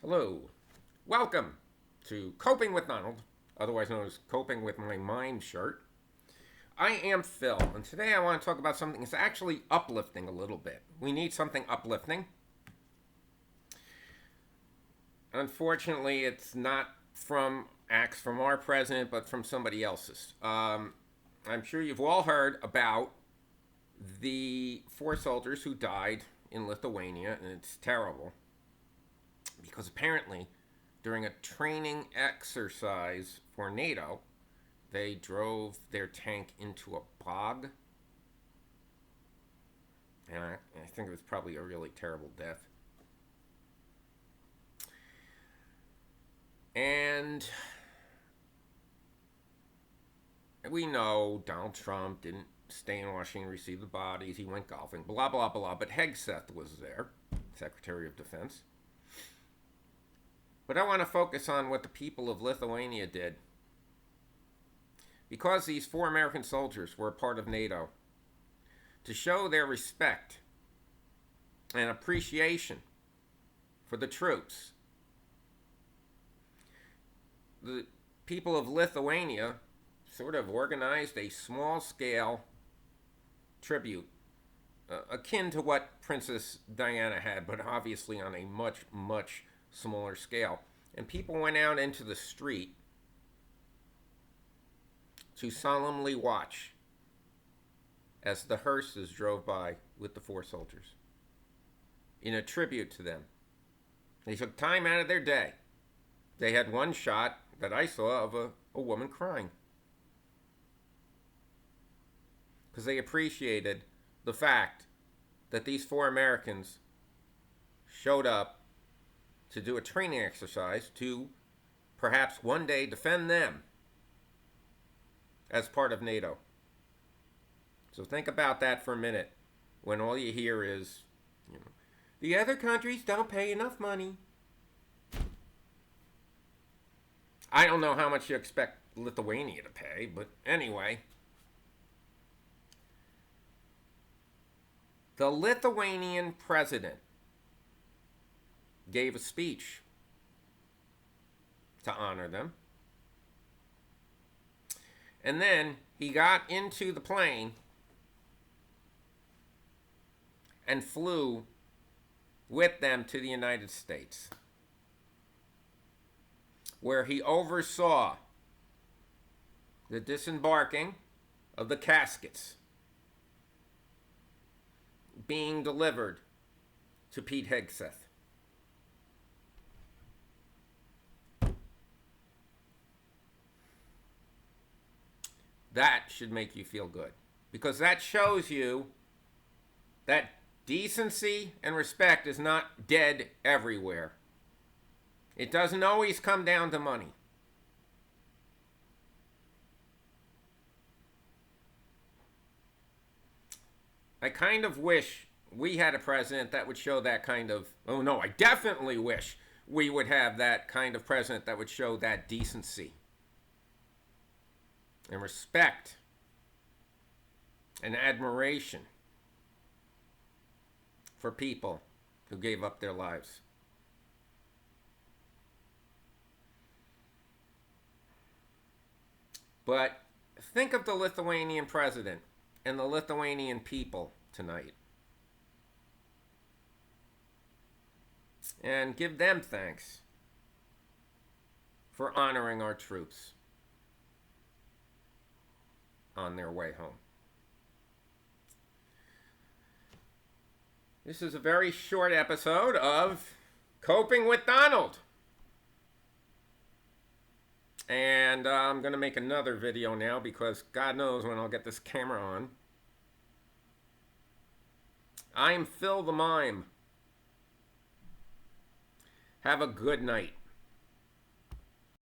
Hello. Welcome to Coping with Donald, otherwise known as Coping with My Mind shirt. I am Phil, and today I want to talk about something that's actually uplifting a little bit. We need something uplifting. Unfortunately, it's not from acts from our president, but from somebody else's. I'm sure you've all heard about the 4 soldiers who died in Lithuania, and it's terrible because apparently during a training exercise for NATO, they drove their tank into a bog. And I think it was probably a really terrible death. And we know Donald Trump didn't stay in Washington and receive the bodies. He went golfing, blah, blah, blah. But Hegseth was there, Secretary of Defense. But I want to focus on what the people of Lithuania did. Because these 4 American soldiers were a part of NATO, to show their respect and appreciation for the troops, the people of Lithuania sort of organized a small-scale tribute, akin to what Princess Diana had, but obviously on a much, much smaller scale. And people went out into the street to solemnly watch as the hearses drove by with the 4 soldiers in a tribute to them. They took time out of their day. They had one shot that I saw of a woman crying because they appreciated the fact that these 4 Americans showed up to do a training exercise to perhaps one day defend them as part of NATO. So think about that for a minute when all you hear is, the other countries don't pay enough money. I don't know how much you expect Lithuania to pay, but anyway. The Lithuanian president gave a speech to honor them. And then he got into the plane and flew with them to the United States, where he oversaw the disembarking of the caskets being delivered to Pete Hegseth. That should make you feel good, because that shows you that decency and respect is not dead everywhere. It doesn't always come down to money. I kind of wish we had a president that would show that kind of, oh no, I definitely wish we would have that kind of president that would show that decency and respect and admiration for people who gave up their lives. But think of the Lithuanian president and the Lithuanian people tonight, and give them thanks for honoring our troops on their way home. This is a very short episode of Coping with Donald. And I'm going to make another video now because God knows when I'll get this camera on. I'm Phil the Mime. Have a good night.